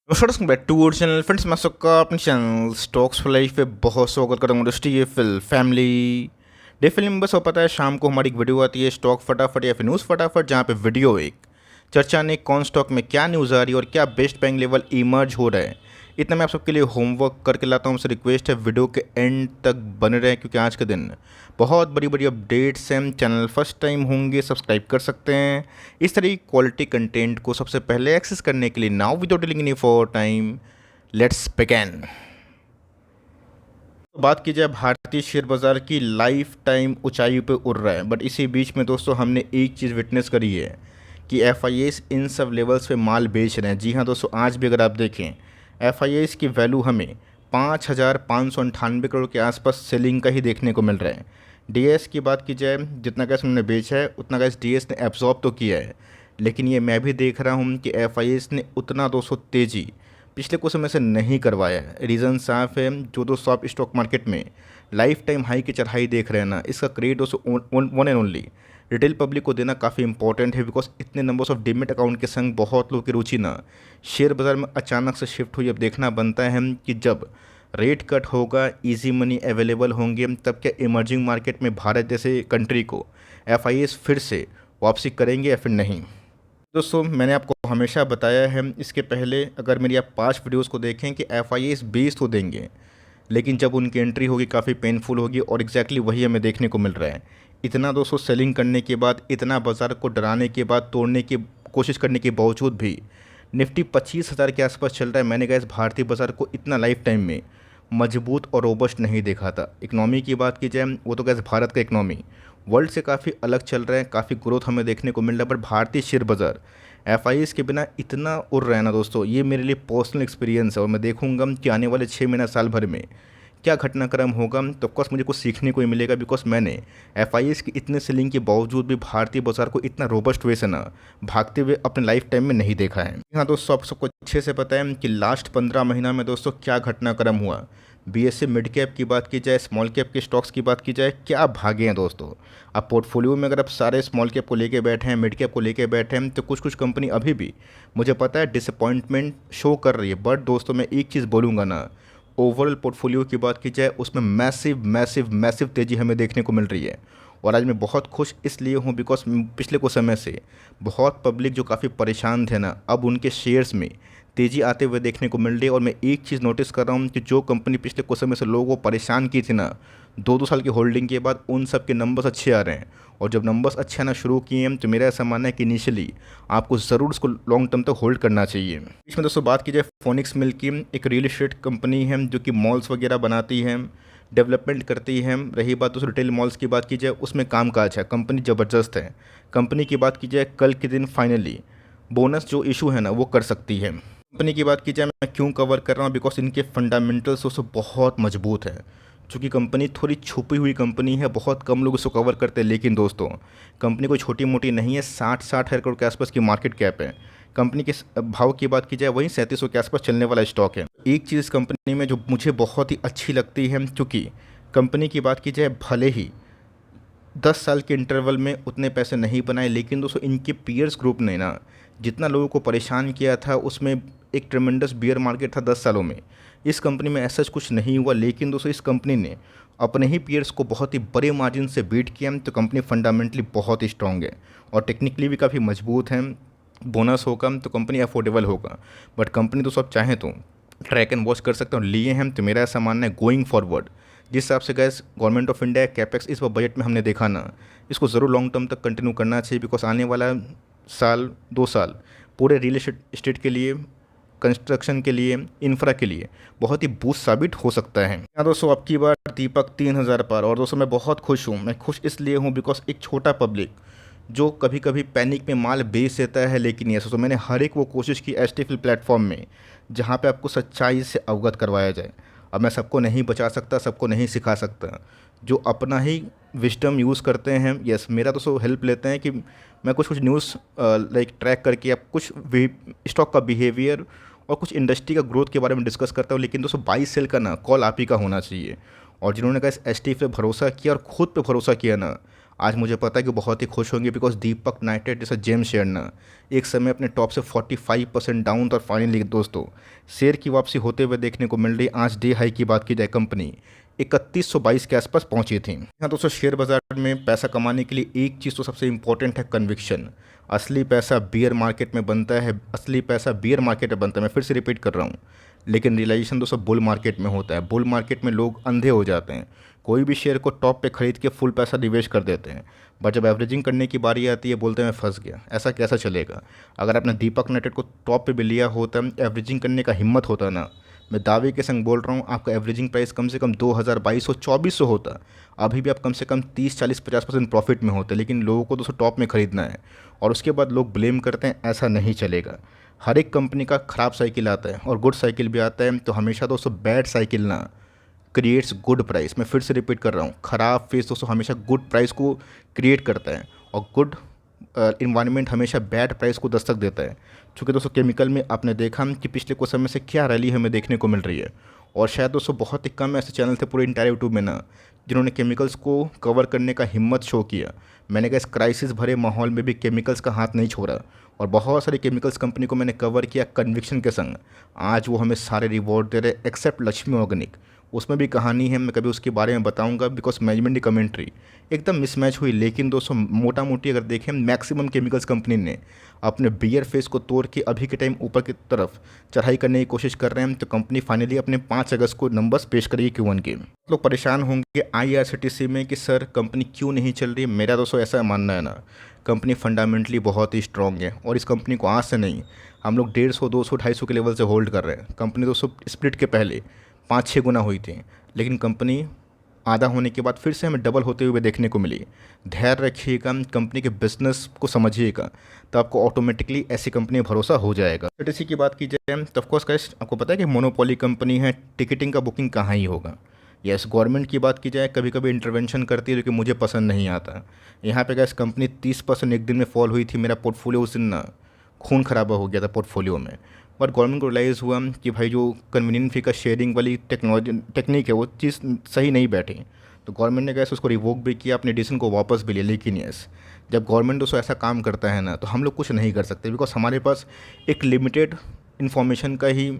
Welcome back to our channel friends. मैं सबका अपने चैनल स्टॉक्स फॉर लाइफ पे बहुत स्वागत करता हूँ। दोस्तों ये फैमिली डे फिल्म बस हो पता है शाम को हमारी एक वीडियो आती है स्टॉक फटाफट या फिर न्यूज़ फटाफट, जहाँ पे वीडियो एक चर्चा ने कौन स्टॉक में क्या न्यूज़ आ रही है और क्या बेस्ट बाइंग लेवल इमर्ज हो रहा है। इतना मैं आप सबके लिए होमवर्क करके लाता हूँ। मुझसे रिक्वेस्ट है वीडियो के एंड तक बने रहे, क्योंकि आज के दिन बहुत बड़ी बड़ी अपडेट्स हैं। चैनल फर्स्ट टाइम होंगे सब्सक्राइब कर सकते हैं इस तरह की क्वालिटी कंटेंट को सबसे पहले एक्सेस करने के लिए। Now without delaying any for time let's begin. बात की जाए भारतीय शेयर बाज़ार की, लाइफ टाइम ऊंचाई पे उड़ रहा है, बट इसी बीच में दोस्तों हमने एक चीज़ विटनेस करी है कि एफआईएस इन सब लेवल्स पे माल बेच रहे हैं। जी हाँ दोस्तों, आज भी अगर आप देखें एफआईएस की वैल्यू हमें 5,598 करोड़ के आसपास सेलिंग का ही देखने को मिल रहा है। डीएस की बात की जाए, जितना गैस उन्होंने बेचा है उतना गैस डीएस ने एब्जॉर्ब तो किया है, लेकिन ये मैं भी देख रहा हूँ कि एफआईएस ने उतना 200 तेज़ी पिछले कुछ समय से नहीं करवाया है। रीज़न साफ है, जो दोस्तों आप स्टॉक मार्केट में लाइफ टाइम हाई की चढ़ाई देख रहे हैं ना, इसका क्रेडिट दोस्तों one and only retail public को देना काफ़ी इंपॉर्टेंट है। बिकॉज इतने नंबर्स ऑफ डिमिट अकाउंट के संग बहुत लोगों की रुचि ना शेयर बाज़ार में अचानक से शिफ्ट हुई। अब देखना बनता है कि जब रेट कट होगा, इजी मनी अवेलेबल होंगे, तब क्या इमर्जिंग मार्केट में भारत जैसे कंट्री को एफआईएस फिर से वापसी करेंगे या फिर नहीं। दोस्तों मैंने आपको हमेशा बताया है इसके पहले, अगर मेरी आप 5 वीडियोस को देखें, कि एफआईएस 20 तो देंगे, लेकिन जब उनकी एंट्री होगी काफ़ी पेनफुल होगी, और एग्जैक्टली वही हमें देखने को मिल रहा है। इतना दोस्तों सेलिंग करने के बाद, इतना बाज़ार को डराने के बाद, तोड़ने की कोशिश करने के बावजूद भी निफ्टी 25,000 के आसपास चल रहा है। मैंने कहा इस भारतीय बाज़ार को इतना लाइफ टाइम में मजबूत और रोबस्ट नहीं देखा था। इकनॉमी की बात की जाए, वो तो गैस भारत का इकनॉमी वर्ल्ड से काफ़ी अलग चल रहा है, काफ़ी ग्रोथ हमें देखने को मिल रहा है, पर भारतीय शेयर बाज़ार एफआईएस के बिना इतना उड़ रहा है ना दोस्तों, ये मेरे लिए पर्सनल एक्सपीरियंस है। और मैं देखूंगा कि आने वाले 6 महीना साल भर में क्या घटनाक्रम होगा, तो ऑफकोर्स मुझे कुछ सीखने को ही मिलेगा। बिकॉज मैंने एफआईएस की इतने सेलिंग के बावजूद भी भारतीय बाजार को इतना रोबस्ट वे से ना भागते हुए अपने लाइफ टाइम में नहीं देखा है। हाँ दोस्तों, आप सबको अच्छे से पता है कि लास्ट 15 महीना में दोस्तों क्या घटनाक्रम हुआ। बीएसई मिड कैप की बात की जाए, स्मॉल कैप के स्टॉक्स की बात की जाए, क्या भागे हैं दोस्तों। आप पोर्टफोलियो में अगर आप सारे स्मॉल कैप को लेके बैठे हैं, मिड कैप को लेके बैठे हैं, तो कुछ कुछ कंपनी अभी भी मुझे पता है डिसअपॉइंटमेंट शो कर रही है। बट दोस्तों मैं एक चीज़ बोलूँगा ना, ओवरऑल पोर्टफोलियो की बात की जाए उसमें मैसिव मैसिव मैसिव तेज़ी हमें देखने को मिल रही है। और आज मैं बहुत खुश इसलिए हूँ बिकॉज पिछले कुछ समय से बहुत पब्लिक जो काफ़ी परेशान थे ना, अब उनके शेयर्स में तेज़ी आते हुए देखने को मिल रही है। और मैं एक चीज़ नोटिस कर रहा हूँ कि जो कंपनी पिछले कुछ समय से लोगों को परेशान की थी ना, 2-2 साल की होल्डिंग के बाद उन सब के नंबर्स अच्छे आ रहे हैं। और जब नंबर्स अच्छे आना शुरू किए हैं, तो मेरा ऐसा मानना है कि इनिशियली आपको ज़रूर उसको लॉन्ग टर्म तक होल्ड करना चाहिए। इसमें दोस्तों बात की जाए फोनिक्स मिल्क की, एक रियल इस्टेट कंपनी है जो कि मॉल्स वगैरह बनाती है, डेवलपमेंट करती है। रही बात उस रिटेल मॉल्स की बात की जाए, उसमें कामकाज है, कंपनी ज़बरदस्त है। कंपनी की बात की जाए, कल के दिन फाइनली बोनस जो इशू है ना वो कर सकती है। कंपनी की बात की जाए, मैं क्यों कवर कर रहा हूँ, बिकॉज इनके फंडामेंटल्स दोस्तों बहुत मजबूत है। चूँकि कंपनी थोड़ी छुपी हुई कंपनी है, बहुत कम लोग इसको कवर करते हैं, लेकिन दोस्तों कंपनी कोई छोटी मोटी नहीं है। 60,000 करोड़ के आसपास की मार्केट कैप है। कंपनी के भाव की बात की जाए, वहीं 3700 के आसपास चलने वाला स्टॉक है। एक चीज़ इस कंपनी में जो मुझे बहुत ही अच्छी लगती है, क्योंकि कंपनी की बात की जाए भले ही 10 साल के इंटरवल में उतने पैसे नहीं बनाए, लेकिन दोस्तों इनके पीयर्स ग्रुप ने ना जितना लोगों को परेशान किया था, उसमें एक ट्रेमेंडस बियर मार्केट था 10 सालों में। इस कंपनी में ऐसा कुछ नहीं हुआ, लेकिन दोस्तों इस कंपनी ने अपने ही पीयर्स को बहुत ही बड़े मार्जिन से बीट किया। तो कंपनी फंडामेंटली बहुत ही स्ट्रॉन्ग है और टेक्निकली भी काफ़ी मजबूत है। बोनस होगा तो कंपनी अफोर्डेबल होगा, बट कंपनी तो सब चाहें तो ट्रैक एंड वॉच कर सकते हैं और लिए हैं। तो मेरा ऐसा मानना है गोइंग फॉरवर्ड जिस हिसाब से gas government of India capex इस बजट में हमने देखा ना, इसको ज़रूर लॉन्ग टर्म तक कंटिन्यू करना चाहिए। बिकॉज आने वाला साल 2 साल पूरे रियल एस्टेट के लिए, कंस्ट्रक्शन के लिए, इंफ्रा के लिए बहुत ही बूस्ट साबित हो सकता है। यहाँ दोस्तों अब की बार दीपक 3,000 पार, और दोस्तों मैं बहुत खुश हूँ। मैं खुश इसलिए हूँ बिकॉज एक छोटा पब्लिक जो कभी कभी पैनिक में माल बेच देता है, लेकिन ये सोचो मैंने हर एक वो कोशिश की एसटीएफएल प्लेटफॉर्म में जहाँ पे आपको सच्चाई से अवगत करवाया जाए। अब मैं सबको नहीं बचा सकता, सबको नहीं सिखा सकता। जो अपना ही विजडम यूज़ करते हैं, यस मेरा तो सो हेल्प लेते हैं कि मैं कुछ कुछ न्यूज़ लाइक ट्रैक करके आप कुछ स्टॉक का बिहेवियर और कुछ इंडस्ट्री का ग्रोथ के बारे में डिस्कस करता हूँ। लेकिन दोस्तों बाई सेल का ना कॉल आप ही का होना चाहिए। और जिन्होंने कहा एसटीएफ पे भरोसा किया और खुद पे भरोसा किया ना, आज मुझे पता है कि बहुत ही खुश होंगे बिकॉज दीपक नाइट्रेट जैसा जेम शेयर ना एक समय अपने टॉप से 45% डाउन था और फाइनली दोस्तों शेयर की वापसी होते हुए देखने को मिल रही। आज डे हाई की बात की जाए कंपनी 3122 के आसपास पहुंची थी। हाँ दोस्तों, शेयर बाजार में पैसा कमाने के लिए एक चीज़ तो सबसे इंपॉर्टेंट है कन्विक्शन। असली पैसा बियर मार्केट में बनता है, असली पैसा बियर मार्केट में बनता है। मैं फिर से रिपीट कर रहा हूँ, लेकिन रियलाइजेशन दोस्तों बुल मार्केट में होता है। बुल मार्केट में लोग अंधे हो जाते हैं, कोई भी शेयर को टॉप पे खरीद के फुल पैसा निवेश कर देते हैं, बट जब एवरेजिंग करने की बारी आती है बोलते हैं मैं फंस गया। ऐसा कैसा चलेगा? अगर आपने दीपक नाइट्रेट को टॉप पे भी लिया होता, एवरेजिंग करने का हिम्मत होता ना, मैं दावे के संग बोल रहा हूँ आपका एवरेजिंग प्राइस कम से कम 2200-2400 होता। अभी भी आप कम से कम 30-40-50% प्रॉफिट में होते, लेकिन लोगों को दोस्तों टॉप में ख़रीदना है और उसके बाद लोग ब्लेम करते हैं। ऐसा नहीं चलेगा। हर एक कंपनी का ख़राब साइकिल आता है और गुड साइकिल भी आता है। तो हमेशा दोस्तों बैड साइकिल ना क्रिएट्स गुड प्राइस। मैं फिर से रिपीट कर रहा हूँ, ख़राब फेस दोस्तों हमेशा गुड प्राइस को क्रिएट करता है और गुड इन्वायरमेंट हमेशा बैड प्राइस को दस्तक देता है। क्योंकि दोस्तों केमिकल में आपने देखा कि पिछले कुछ समय से क्या रैली हमें देखने को मिल रही है, और शायद दोस्तों बहुत ही कम ऐसे चैनल थे पूरे इंटायर यूट्यूब में ना जिन्होंने केमिकल्स को कवर करने का हिम्मत शो किया। मैंने कहा इस क्राइसिस भरे माहौल में भी केमिकल्स का हाथ नहीं छोड़ा और बहुत सारी केमिकल्स कंपनी को मैंने कवर किया कन्विक्शन के संग। आज वो हमें सारे रिवॉर्ड दे रहे एक्सेप्ट लक्ष्मी ऑर्गेनिक। उसमें भी कहानी है, मैं कभी उसके बारे में बताऊंगा बिकॉज मैनेजमेंट की कमेंट्री एकदम मिसमैच हुई। लेकिन दोस्तों मोटा मोटी अगर देखें मैक्सिमम केमिकल्स कंपनी ने अपने बियर फेस को तोड़ के अभी के टाइम ऊपर की तरफ चढ़ाई करने की कोशिश कर रहे हैं। तो कंपनी फाइनली अपने 5 अगस्त को नंबर्स पेश करेगी Q1 के। लोग परेशान होंगे IRCTC में कि सर कंपनी क्यों नहीं चल रही है। मेरा दोस्तों ऐसा मानना है ना, कंपनी फंडामेंटली बहुत ही स्ट्रॉन्ग है और इस कंपनी को आज से नहीं हम लोग 150, 200, 250 के लेवल से होल्ड कर रहे हैं। कंपनी दोस्तों स्प्लिट के पहले 5-6 गुना हुई थी, लेकिन कंपनी आधा होने के बाद फिर से हमें डबल होते हुए देखने को मिली। धैर्य रखिएगा, कंपनी के बिजनेस को समझिएगा, तो आपको ऑटोमेटिकली ऐसी कंपनी भरोसा हो जाएगा। सीटीसी की बात की जाए तो ऑफकोर्स गाइस आपको पता है कि मोनोपोली कंपनी है, टिकटिंग का बुकिंग कहाँ ही होगा। यस, गवर्नमेंट की बात की जाए कभी कभी इंटरवेंशन करती है जो कि मुझे पसंद नहीं आता। यहाँ पे गैस कंपनी 30% एक दिन में फॉल हुई थी। मेरा पोर्टफोलियो उस दिन ना खून खराबा हो गया था पोर्टफोलियो में। बट गवर्नमेंट को रियलाइज़ हुआ कि भाई जो कन्वीनियंट फी का शेयरिंग वाली टेक्निक है वो चीज़ सही नहीं बैठी। तो गवर्नमेंट ने कैसे उसको रिवोक भी किया, अपने डिसीजन को वापस भी लिया। लेकिन यस, जब गवर्नमेंट दोस्तों ऐसा काम करता है ना तो हम लोग कुछ नहीं कर सकते बिकॉज हमारे पास एक लिमिटेड इन्फॉर्मेशन का ही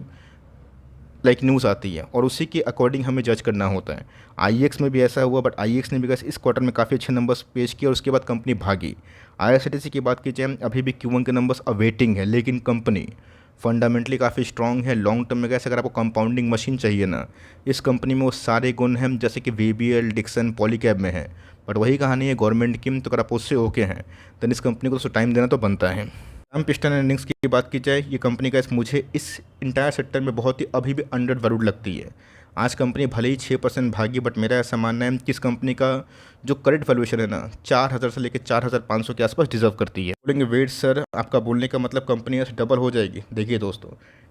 न्यूज़ आती है और उसी के अकॉर्डिंग हमें जज करना होता है। IEX में भी ऐसा हुआ, बट IEX ने भी इस क्वार्टर में काफ़ी अच्छे नंबर्स पेश किए और उसके बाद कंपनी भागी। IRCTC की बात की जाए अभी भी Q1 के नंबर्स अवेटिंग है, लेकिन कंपनी फंडामेंटली काफ़ी स्ट्रॉन्ग है। लॉन्ग टर्म में कैसे अगर आपको कंपाउंडिंग मशीन चाहिए ना, इस कंपनी में वो सारे गुण हैं जैसे कि VBL, डिक्सन, पॉलीकैब में है। बट वही कहानी है गवर्नमेंट की, तो अगर आप उससे ओके हैं तो इस कंपनी को तो टाइम देना तो बनता है। हम पिस्टन अर्निंग्स की बात की जाए, ये कंपनी का मुझे इस इंटायर सेक्टर में बहुत ही अभी भी अंडर वैल्यूड लगती है। आज कंपनी भले ही 6% भागी, बट मेरा ऐसा मानना है कि इस कंपनी का जो करंट वैल्यूएशन है ना 4000 से लेकर 4500 के आसपास डिजर्व करती है। बोलेंगे वेट सर आपका बोलने का मतलब कंपनी ऐसे डबल हो जाएगी। देखिए दोस्तों,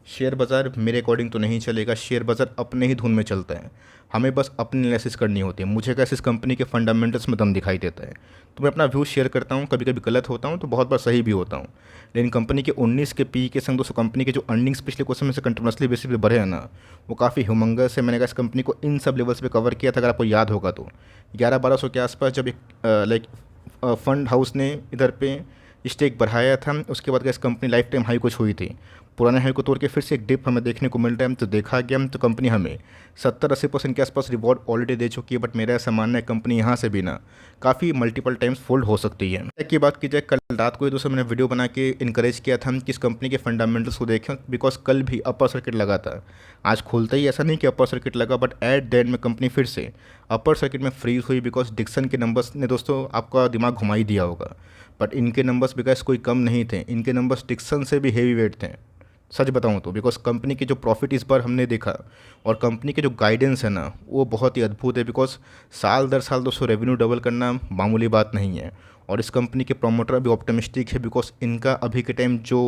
शेयर बाज़ार मेरे अकॉर्डिंग तो नहीं चलेगा। शेयर बाज़ार अपने ही धुन में चलता है, हमें बस अपनी एनालिसिस करनी होती है। मुझे कैसे इस कंपनी के फंडामेंटल्स में दम दिखाई देता है, तो मैं अपना व्यू शेयर करता हूँ। कभी कभी गलत होता हूँ तो बहुत बार सही भी होता हूँ। लेकिन कंपनी के 19 के पी के संग दोस्तों कंपनी के जो अर्निंग्स पिछले कुछ समय से कंटिन्यूसली बेसिस पे बढ़े हैं ना, वो काफ़ी ह्यूमंगस है। मैंने कहा इस कंपनी को इन सब लेवल्स पे कवर किया था, अगर आपको याद होगा तो 1100-1200 के आसपास जब एक फंड हाउस ने इधर पे स्टेक बढ़ाया था, उसके बाद इस कंपनी लाइफ टाइम हाई कुछ हुई थी। पुराने हाई को तोड़ के फिर से एक डिप हमें देखने को मिल रहा है। तो देखा गया तो कंपनी हमें 70-80% के आसपास रिवॉर्ड ऑलरेडी दे चुकी है। बट मेरा ऐसा मानना है कंपनी यहाँ से भी ना काफ़ी मल्टीपल टाइम्स फोल्ड हो सकती है। की बात की जाए, कल रात को ही दोस्तों मैंने वीडियो बना के इनकरेज किया था कि इस कंपनी के फंडामेंटल्स को देखें, बिकॉज कल भी अपर सर्किट लगा था। आज खुलता ही ऐसा नहीं कि अपर सर्किट लगा, बट एट द एंड में कंपनी फिर से अपर सर्किट में फ्रीज हुई बिकॉज डिक्सन के नंबर्स ने दोस्तों आपका दिमाग घुमा ही दिया होगा। बट इनके नंबर्स बिकॉज कोई कम नहीं थे, इनके नंबर्स डिक्सन से भी हेवी वेट थे सच बताऊं तो। बिकॉज कंपनी के जो प्रॉफिट इस बार हमने देखा और कंपनी के जो गाइडेंस है ना वो बहुत ही अद्भुत है। बिकॉज साल दर साल दोस्तों रेवेन्यू डबल करना मामूली बात नहीं है और इस कंपनी के प्रोमोटर अभी ऑप्टिमिस्टिक है बिकॉज इनका अभी के टाइम जो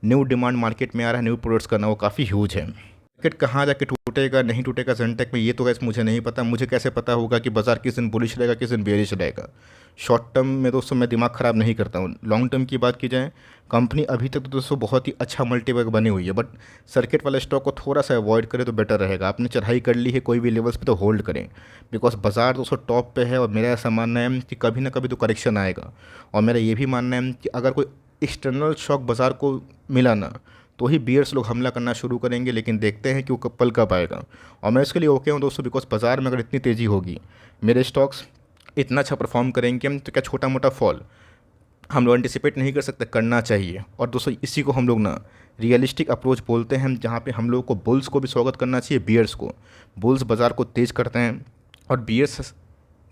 न्यू डिमांड मार्केट में आ रहा है न्यू प्रोडक्ट्स का ना वो काफ़ी ह्यूज है। मार्केट कहाँ जाके टूटेगा नहीं टूटेगा जेनटेक में, ये तो गैस मुझे नहीं पता। मुझे कैसे पता होगा कि बाजार किस दिन बुलिश रहेगा किस दिन बेरिश रहेगा। शॉर्ट टर्म में दोस्तों मैं दिमाग ख़राब नहीं करता हूँ। लॉन्ग टर्म की बात की जाए, कंपनी अभी तक तो दोस्तों बहुत ही अच्छा मल्टीबैग बनी हुई है, बट सर्किट वाले स्टॉक को थोड़ा सा अवॉइड करें तो बेटर रहेगा। आपने चढ़ाई कर ली है कोई भी लेवल्स पे तो होल्ड करें, बिकॉज बाजार दोस्तों टॉप पे है और मेरा ऐसा मानना है कि कभी ना कभी तो करेक्शन आएगा। और मेरा ये भी मानना है कि अगर कोई एक्सटर्नल शॉक बाज़ार को मिला ना तो ही बियर्स लोग हमला करना शुरू करेंगे, लेकिन देखते हैं कि वो पल कब आएगा। और मैं इसके लिए ओके हूँ दोस्तों, बिकॉज बाज़ार में अगर इतनी तेज़ी होगी, मेरे स्टॉक्स इतना अच्छा परफॉर्म करेंगे हम, तो क्या छोटा मोटा फॉल हम लोग एंटिसिपेट नहीं कर सकते, करना चाहिए। और दोस्तों इसी को हम लोग ना रियलिस्टिक अप्रोच बोलते हैं, जहाँ पे हम लोग को बुल्स को भी स्वागत करना चाहिए बियर्स को। बुल्स बाज़ार को तेज़ करते हैं और बियर्स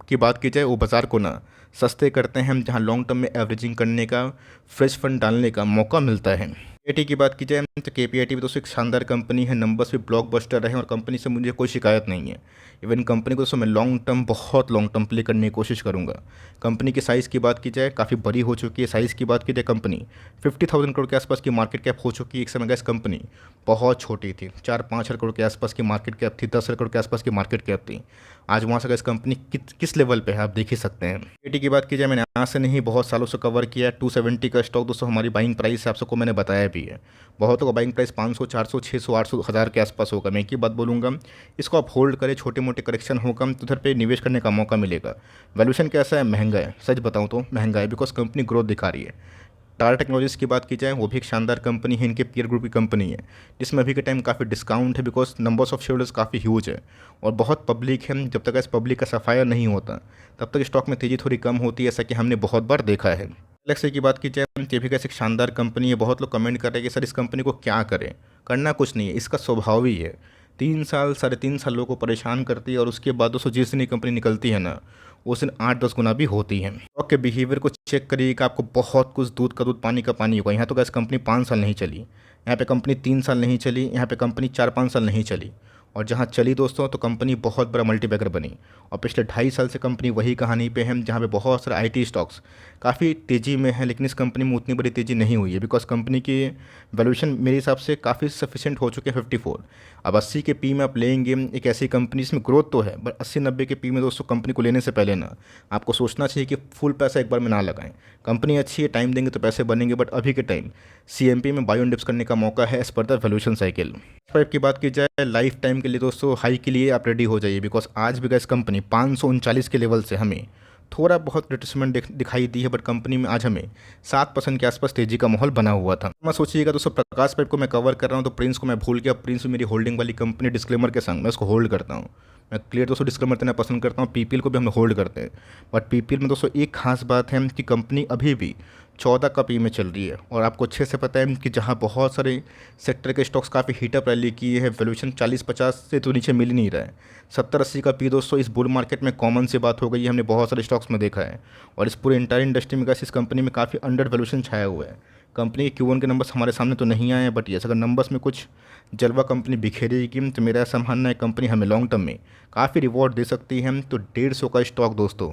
की बात की जाए वो बाज़ार को ना सस्ते करते हैं, जहाँ लॉन्ग टर्म में एवरेजिंग करने का, फ्रेश फंड डालने का मौका मिलता है। केपीआईटी की बात की जाए तो केपीआईटी भी दोस्तों एक शानदार कंपनी है, नंबर्स भी ब्लॉकबस्टर रहे और कंपनी से मुझे कोई शिकायत नहीं है। इवन कंपनी को दोस्तों मैं लॉन्ग टर्म बहुत लॉन्ग टर्म प्ले करने की कोशिश करूंगा। कंपनी की साइज़ की बात की जाए काफ़ी बड़ी हो चुकी है। साइज़ की बात की जाए कंपनी 50,000 करोड़ के आसपास की मार्केट कैप हो चुकी है। एक समय गैस कंपनी बहुत छोटी थी, 4-5 करोड़ के आसपास की मार्केट कैप थी, 10 करोड़ के आसपास की मार्केट कैप थी। आज वहाँ से गैस कंपनी किस लेवल पे है आप देख ही सकते हैं। केटी की बात की जाए मैंने आज से नहीं बहुत सालों से कवर किया है। 270 का स्टॉक दोस्तों हमारी बाइंग प्राइस है, आप सबको मैंने बताया भी है। बहुतों का बाइंग प्राइस 500, 400, 600, 800, 1000 के आसपास होगा। मैं एक ही बात बोलूँगा, इसको आप होल्ड करें, छोटे मोटे करेक्शन होगा तो उधर पे निवेश करने का मौका मिलेगा। वैल्यूएशन कैसा है? महंगा है, सच बताऊँ तो महंगा है, बिकॉज कंपनी ग्रोथ दिखा रही है। टाटा टेक्नोलॉजीज़ की बात की जाए वो भी एक शानदार कंपनी है, इनके पीयर ग्रुप की कंपनी है, जिसमें अभी के टाइम काफ़ी डिस्काउंट है, बिकॉज नंबर्स ऑफ शेयरहोल्डर्स काफ़ी ह्यूज है और बहुत पब्लिक है। जब तक इस पब्लिक का सफाया नहीं होता तब तक स्टॉक में तेज़ी थोड़ी कम होती है, ऐसा कि हमने बहुत बार देखा है। एलेक्सा की बात की जाए ये भी कैसे एक शानदार कंपनी है। बहुत लोग कमेंट कर रहे हैं कि सर इस कंपनी को क्या करें, करना कुछ नहीं है, इसका स्वभाव ही है 3 साल 3.5 साल लोगों को परेशान करती है और उसके बाद दोस्तों जिस दिन ये कंपनी निकलती है ना उस दिन 8-10 गुना भी होती है। स्टॉक के बिहेवियर को चेक करिएगा, आपको बहुत कुछ दूध का दूध पानी का पानी होगा। यहाँ तो गैस कंपनी 5 साल नहीं चली, यहाँ पे कंपनी 3 साल नहीं चली, यहाँ पे कंपनी 4-5 साल नहीं चली, और जहाँ चली दोस्तों तो कंपनी बहुत बड़ा मल्टीबैगर बनी। और पिछले 2.5 साल से कंपनी वही कहानी पे है, जहाँ पे बहुत सारे आईटी स्टॉक्स काफ़ी तेज़ी में है, लेकिन इस कंपनी में उतनी बड़ी तेज़ी नहीं हुई है, बिकॉज कंपनी की वैल्यूएशन मेरे हिसाब से काफ़ी सफिशिएंट हो चुके हैं 54। अब 80 के पी में आप लेंगे एक ऐसी कंपनी जिसमें ग्रोथ तो है, बट 80-90 के पी में दोस्तों कंपनी को लेने से पहले ना आपको सोचना चाहिए कि फुल पैसा एक बार में ना लगाएं। कंपनी अच्छी है, टाइम देंगे तो पैसे बनेंगे, बट अभी के टाइम सीएमपी में बाय ऑन डिप्स करने का मौका है as per the valuation cycle. Five की बात की जाए लाइफ टाइम के लिए दोस्तों हाई के लिए आप रेडी हो जाइए, बिकॉज आज भी गैस कंपनी 539 के लेवल से हमें थोड़ा बहुत रिट्रेसमेंट दिखाई दी है, बट कंपनी में आज हमें 7% के आसपास तेजी का माहौल बना हुआ था। मैं सोचिएगा दोस्तों प्रकाश पाइप को मैं कवर कर रहा हूँ तो प्रिंस को मैं भूल गया। प्रिंस मेरी होल्डिंग वाली कंपनी, डिस्क्लेमर के संग मैं उसको होल्ड करता हूँ। मैं क्लियर दोस्तों डिस्क्लेमर देना पसंद करता हूँ। पीपीएल को भी हम होल्ड करते हैं, बट पीपीएल में दोस्तों एक खास बात है कि कंपनी अभी भी 14 का पी में चल रही है, और आपको अच्छे से पता है कि जहाँ बहुत सारे सेक्टर के स्टॉक्स काफ़ी हीटअप रैली किए हैं, वैल्यूएशन 40-50 से तो नीचे मिल ही नहीं रहा है। 70-80 का पी दोस्तों इस बुल मार्केट में कॉमन सी बात हो गई है, हमने बहुत सारे स्टॉक्स में देखा है। और इस पूरे इंटायर इंडस्ट्री में इस कंपनी में काफ़ी अंडर वैल्यूएशन छाया हुआ है। कंपनी के Q1 के नंबर्स हमारे सामने तो नहीं आए हैं, बट यस अगर नंबर्स में कुछ जलवा कंपनी बिखेरेगी तो मेरा ऐसा मानना है कंपनी हमें लॉन्ग टर्म में काफ़ी रिवॉर्ड दे सकती है। तो 150 का स्टॉक दोस्तों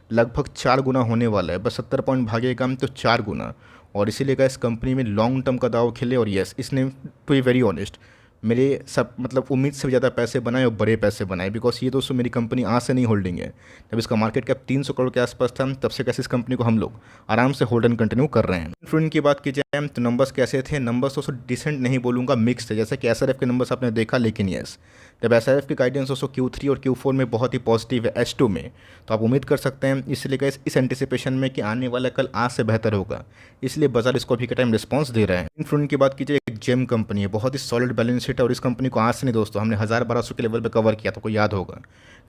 लगभग 4 गुना होने वाला है, बस 70 पॉइंट भागेगा तो 4 गुना। और इसीलिए इस कंपनी में लॉन्ग टर्म का दाव खेले। और यस इसने टू बी वेरी ऑनेस्ट मेरे सब मतलब उम्मीद से भी ज़्यादा पैसे बनाए और बड़े पैसे बनाए, बिकॉज ये दोस्तों मेरी कंपनी आज से नहीं होल्डिंग है। जब इसका मार्केट कैप 300 करोड़ के आसपास था तब से कैसे इस कंपनी को हम लोग आराम से होल्ड एंड कंटिन्यू कर रहे हैं। फ्रेंड की बात की जाए तो नंबर्स कैसे थे? नंबर्स दोस्तों डिसेंट नहीं बोलूँगा, मिक्स थे। जैसे कि एसआरएफ के नंबर्स आपने देखा, लेकिन यस जब एसआरएफ की गाइडेंस दोस्तों Q3 और Q4 में बहुत ही पॉजिटिव है, H2 में तो आप उम्मीद कर सकते हैं। इसलिए इस एंटिसिपेशन में कि आने वाला कल आज से बेहतर होगा, इसलिए बाजार इसको अभी के टाइम रिस्पॉन्स दे रहा है। फ्रेंड की बात कीजिए, एक जेम कंपनी है, बहुत ही सॉलिड बैलेंस शीट है, और इस कंपनी को आज से नहीं दोस्तों हमने 1000-1200 के लेवल पे कवर किया, तो कोई याद होगा।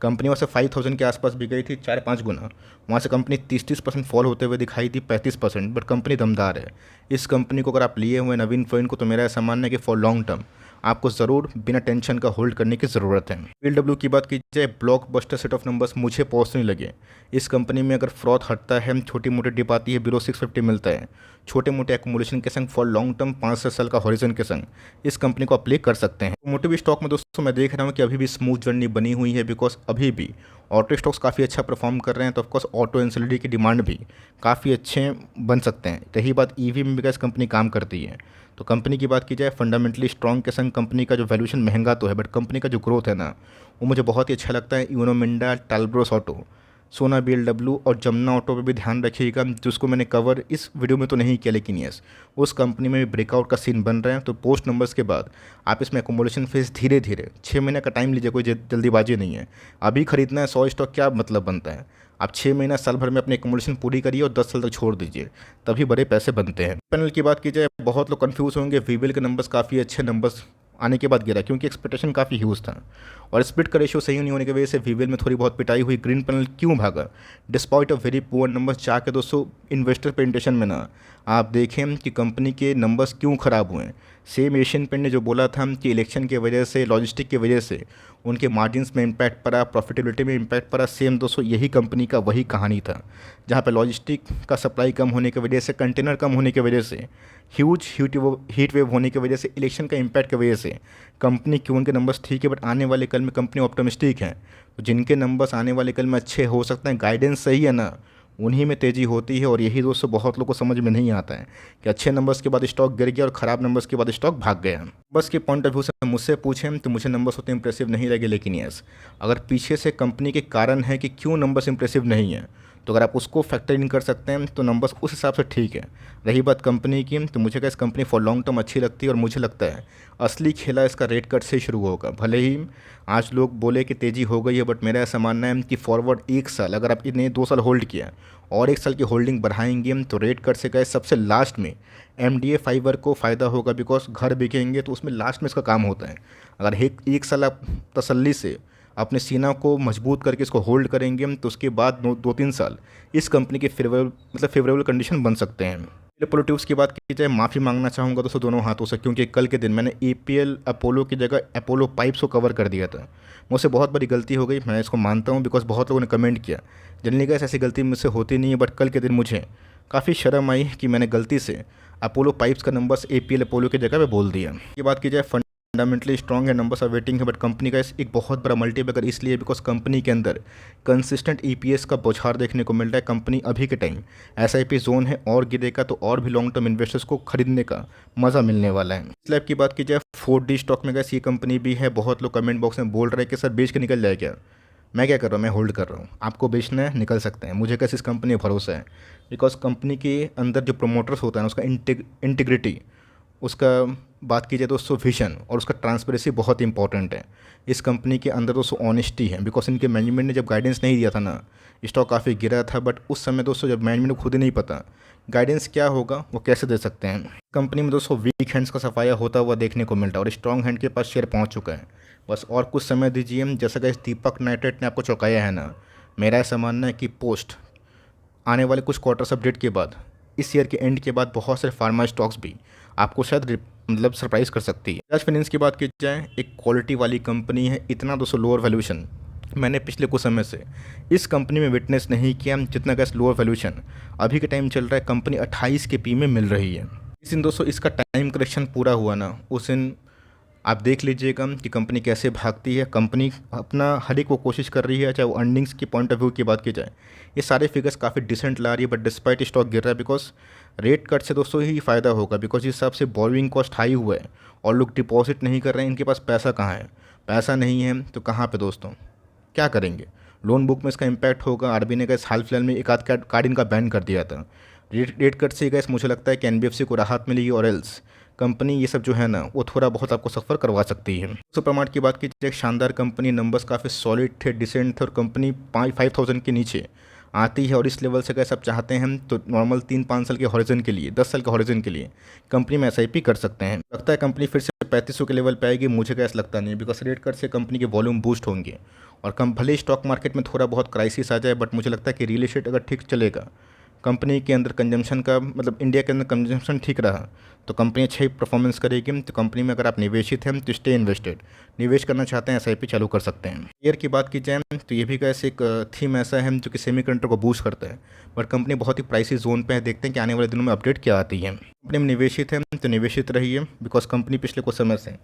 कंपनी वहाँ से 5000 के आसपास भी गई थी, 4-5 गुना। वहाँ से कंपनी 30% फॉल होते हुए दिखाई दी, 35%, बट कंपनी दमदार है। इस कंपनी को अगर आप लिए हुए नवीन फ्रेंड को तो मेरा ऐसा मानना है कि फॉर लॉन्ग टर्म आपको ज़रूर बिना टेंशन का होल्ड करने की ज़रूरत है। PLW की बात की जाए, ब्लॉकबस्टर सेट ऑफ नंबर्स मुझे पर्सनली लगे। इस कंपनी में अगर फ्रॉड हटता है, छोटी मोटी डिप आती है, बिलो 650 मिलता है, छोटे मोटे एक्मुलेशन के संग फॉर लॉन्ग टर्म 5 साल का हॉरिजन के संग इस कंपनी को अप्लाई कर सकते हैं। मोटिव स्टॉक में दोस्तों मैं देख रहा हूँ कि अभी भी स्मूथ जर्नी बनी हुई है, बिकॉज अभी भी ऑटो स्टॉक्स काफ़ी अच्छा परफॉर्म कर रहे हैं, तो ऑफकोर्स ऑटो एंसिलरी की डिमांड भी काफ़ी अच्छे बन सकते हैं। रही बात ईवी में भी कैसे कंपनी काम करती है, तो कंपनी की बात की जाए फंडामेंटली स्ट्रॉन्ग के संग कंपनी का जो वैल्यूएशन महंगा तो है, बट कंपनी का जो ग्रोथ है ना, वो मुझे बहुत ही अच्छा लगता है। यूनो मिंडा, टालब्रोस ऑटो, सोना बीएलडब्ल्यू और जमुना ऑटो पे भी ध्यान रखिएगा, जिसको मैंने कवर इस वीडियो में तो नहीं किया, लेकिन यस उस कंपनी में भी ब्रेकआउट का सीन बन रहे हैं। तो पोस्ट नंबर्स के बाद आप इसमें एकोमोडेशन फेज धीरे धीरे 6 महीने का टाइम लीजिए, कोई जल्दीबाजी नहीं है। अभी खरीदना है 100 स्टॉक, क्या मतलब बनता है? आप 6 महीना साल भर में अपनी एकोमोडेशन पूरी करिए और 10 साल तक छोड़ दीजिए, तभी बड़े पैसे बनते हैं। पैनल की बात की जाए, बहुत लोग कंफ्यूज होंगे, वीवेल के नंबर्स काफ़ी अच्छे नंबर्स आने के बाद गिरा, क्योंकि एक्सपेक्टेशन काफ़ी ह्यूज था और स्प्लिट का रेशियो सही नहीं होने की वजह से वीवेल में थोड़ी बहुत पिटाई हुई। ग्रीन पैनल क्यों भागा despite of very poor numbers? जाके दोस्तों इन्वेस्टर प्रेजेंटेशन में ना आप देखें कि कंपनी के नंबर्स क्यों ख़राब हुए हैं। सेम एशियन पेंट ने जो बोला था कि इलेक्शन की वजह से, लॉजिस्टिक की वजह से उनके मार्जिन्स में इम्पैक्ट पड़ा, प्रॉफिटेबिलिटी में इम्पैक्ट पड़ा, सेम दोस्तों यही कंपनी का वही कहानी था, जहाँ पे लॉजिस्टिक का सप्लाई कम होने की वजह से, कंटेनर कम होने की वजह से, ह्यूज हीट वेव होने की वजह से, इलेक्शन का इम्पैक्ट की वजह से कंपनी क्यों, उनके नंबर्स ठीक है, बट आने वाले कल में कंपनी ऑप्टिमिस्टिक है। तो जिनके नंबर्स आने वाले कल में अच्छे हो सकते हैं, गाइडेंस सही है ना, उन्हीं में तेज़ी होती है। और यही दोस्तों बहुत लोगों को समझ में नहीं आता है कि अच्छे नंबर्स के बाद स्टॉक गिर गया और ख़राब नंबर्स के बाद स्टॉक भाग गया। बस के पॉइंट ऑफ व्यू से मुझसे पूछें तो मुझे नंबर्स उतने इंप्रेसिव नहीं लगे, लेकिन यस अगर पीछे से कंपनी के कारण है कि क्यों नंबर्स इंप्रेसिव नहीं है, तो अगर आप उसको फैक्टर इन कर सकते हैं तो नंबर्स उस हिसाब से ठीक है। रही बात कंपनी की, तो मुझे क्या इस कंपनी फॉर लॉन्ग टर्म अच्छी लगती है और मुझे लगता है असली खेला इसका रेट कट से शुरू होगा। भले ही आज लोग बोले कि तेज़ी हो गई है, बट मेरा ऐसा मानना है कि फॉरवर्ड 1 साल अगर आप इन्हें 2 साल होल्ड किया और 1 साल की होल्डिंग बढ़ाएंगे हम, तो रेट कट से गए सबसे लास्ट में एमडीए फाइबर को फ़ायदा होगा, बिकॉज घर बिकेंगे तो उसमें लास्ट में इसका काम होता है। अगर एक साल आप तसल्ली से अपने सीना को मजबूत करके इसको होल्ड करेंगे हम, तो उसके बाद 2-3 साल इस कंपनी के फेवरेबल कंडीशन बन सकते हैं। पॉलिटिक्स की बात की जाए, माफ़ी मांगना चाहूँगा दोस्तों दोनों हाथों से, क्योंकि कल के दिन मैंने एपीएल अपोलो की जगह अपोलो पाइप्स को कवर कर दिया था। मुझसे बहुत बड़ी गलती हो गई, मैं इसको मानता हूँ, बिकॉज बहुत लोगों ने कमेंट किया। जनरली गैस ऐसी गलती मुझसे होती नहीं है, बट कल के दिन मुझे काफ़ी शर्म आई कि मैंने गलती से अपोलो पाइप्स का नंबर्स एपीएल अपोलो की जगह पे बोल दिया। ये बात की जाए, फंडामेंटली स्ट्रॉन्ग है, नंबर्स आर वेटिंग है, बट कंपनी का एक बहुत बड़ा मल्टीबैगर इसलिए बिकॉज कंपनी के अंदर कंसिस्टेंट ईपीएस का बौछार देखने को मिल रहा है। कंपनी अभी के टाइम एसआईपी जोन है, और गिरेगा तो और भी लॉन्ग टर्म इन्वेस्टर्स को खरीदने का मज़ा मिलने वाला है। स्लैब की बात की जाए, 4D स्टॉक में गैस ये कंपनी भी है। बहुत लोग कमेंट बॉक्स में बोल रहे हैं कि सर बेच के निकल जाए क्या? मैं क्या कर रहा हूँ, मैं होल्ड कर रहा हूँ। आपको बेचना है निकल सकते हैं, मुझे कैसे इस कंपनी पर भरोसा है, बिकॉज कंपनी के अंदर जो प्रोमोटर्स होता है ना, उसका इंटीग्रिटी, उसका बात की जाए दोस्तों विजन और उसका ट्रांसपेरेंसी बहुत इंपॉर्टेंट है। इस कंपनी के अंदर दोस्तों ऑनेस्टी है, बिकॉज इनके मैनेजमेंट ने जब गाइडेंस नहीं दिया था ना, स्टॉक काफ़ी गिरा था, बट उस समय दोस्तों जब मैनेजमेंट को खुद ही नहीं पता गाइडेंस क्या होगा, वो कैसे दे सकते हैं। कंपनी में दोस्तों वीक हैंड्स का सफाया होता हुआ देखने को मिलता है और स्ट्रॉन्ग हैंड के पास शेयर पहुँच चुका है। बस और कुछ समय दीजिए। जैसा कि दीपक नाइट्रेट ने आपको चौंकाया है ना, मेरा ऐसा मानना है कि पोस्ट आने वाले कुछ क्वार्टर्स अपडेट के बाद, इस ईयर के एंड के बाद बहुत सारे फार्मा स्टॉक्स भी आपको शायद सरप्राइज़ कर सकती है। बजाज फाइनेंस की बात की जाए, एक क्वालिटी वाली कंपनी है। इतना दोस्तों लोअर वैल्यूएशन मैंने पिछले कुछ समय से इस कंपनी में विटनेस नहीं किया, जितना गैस लोअर वैल्यूएशन अभी के टाइम चल रहा है। कंपनी 28 के पी में मिल रही है। इस दिन दोस्तों इसका टाइम करेक्शन पूरा हुआ ना, उस दिन आप देख लीजिएगा कि कंपनी कैसे भागती है। कंपनी अपना हर एक वो कोशिश कर रही है, चाहे वो अर्निंग्स की पॉइंट ऑफ व्यू की बात की जाए, ये सारे फिगर्स काफ़ी डिसेंट ला रही है, बट डिस्पाइट स्टॉक गिर रहा है, बिकॉज रेट कट से दोस्तों ही फ़ायदा होगा। बिकॉज इस हिसाब से बोरोइंग कॉस्ट हाई हुआ है और लोग डिपॉजिट नहीं कर रहे हैं, इनके पास पैसा कहाँ है? पैसा नहीं है तो कहाँ पे दोस्तों क्या करेंगे? लोन बुक में इसका इम्पैक्ट होगा। आरबीआई ने गैस हाल फिलहाल में एक आध कार्ड इनका बैन कर दिया था। रेट कट से गैस मुझे लगता है कि एनबीएफसी को राहत मिलेगी, और एल्स कंपनी ये सब जो है ना, वो थोड़ा बहुत आपको सफ़र करवा सकती है। सुपरमार्ट की बात की जाए, एक शानदार कंपनी, नंबर्स काफ़ी सॉलिड थे, डिसेंट थे, और कंपनी 5,000 के नीचे आती है। और इस लेवल से अगर आप चाहते हैं तो नॉर्मल 3-5 साल के हॉरिजन के लिए, 10 साल के हॉरिजन के लिए कंपनी में एसआईपी कर सकते हैं। लगता है कंपनी फिर से 3500 के लेवल पे आएगी, मुझे कैसा लगता नहीं, बिकॉज रेट कट से कंपनी के वॉल्यूम बूस्ट होंगे और कम भले स्टॉक मार्केट में थोड़ा बहुत क्राइसिस आ जाए, बट मुझे लगता है कि रियल एस्टेट अगर ठीक चलेगा, कंपनी के अंदर कंजम्पशन का मतलब इंडिया के अंदर कंजम्पशन ठीक रहा, तो कंपनी अच्छी परफॉर्मेंस करेगी। तो कंपनी में अगर आप निवेशित हैं तो स्टे इन्वेस्टेड, निवेश करना चाहते हैं एसआईपी चालू कर सकते हैं। ईयर की बात की जाए तो ये भी कैसे एक थीम ऐसा है जो कि सेमीकंडक्टर को बूस्ट करता है, बट कंपनी बहुत ही प्राइसी जोन पे है। देखते हैं कि आने वाले दिनों में अपडेट क्या आती है। कंपनी में निवेशित है तो निवेशित रहिए, बिकॉज कंपनी पिछले कुछ समय से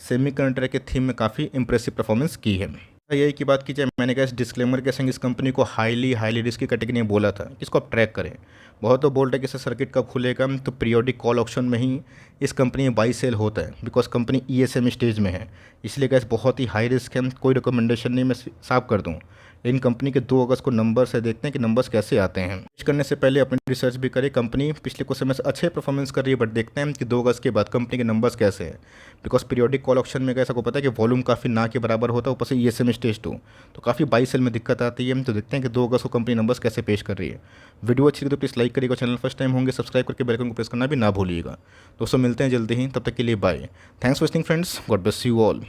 सेमीकंडक्टर के थीम में काफ़ी इंप्रेसिव परफॉर्मेंस की है। यही की बात की जाए, मैंने कहा इस डिस्क्लेमर के संग इस कंपनी को हाईली हाईली रिस्की कैटेगरी में बोला था कि इसको आप ट्रैक करें। बहुत तो बोल रहे कि इसका सर्किट कब खुलेगा, तो पीरियोडिक कॉल ऑप्शन में ही इस कंपनी में बाई सेल होता है, बिकॉज कंपनी ईएसएम स्टेज में है। इसलिए गैस बहुत ही हाई रिस्क है, कोई रिकमेंडेशन नहीं मैं साफ कर दूँ। लेकिन कंपनी के 2 अगस्त को नंबर से देखते हैं कि नंबर्स कैसे आते हैं। इस करने से पहले अपनी रिसर्च भी करें। कंपनी पिछले कुछ समय से अच्छे परफॉर्मेंस कर रही है, बट देखते हैं कि 2 अगस्त के बाद कंपनी के नंबर्स कैसे हैं। बिकॉज पीरियोडिक कॉल ऑप्शन में कैसा को पता है कि वॉल्यूम काफ़ी ना के बराबर होता है, ऊपर से ईएसएम स्टेज 2, तो काफ़ी बाई सेल में दिक्कत आती है। तो देखते हैं कि 2 अगस्त को कंपनी नंबर्स कैसे पेश कर रही है। वीडियो अच्छी लगी तो प्लीज़ लाइक करिएगा, चैनल फर्स्ट टाइम होंगे सब्सक्राइब करके बेल आइकन को प्रेस करना भी ना भूलिएगा। दोस्तों मिलते हैं जल्दी ही, तब तक के लिए bye. Thanks for watching friends, God bless you all.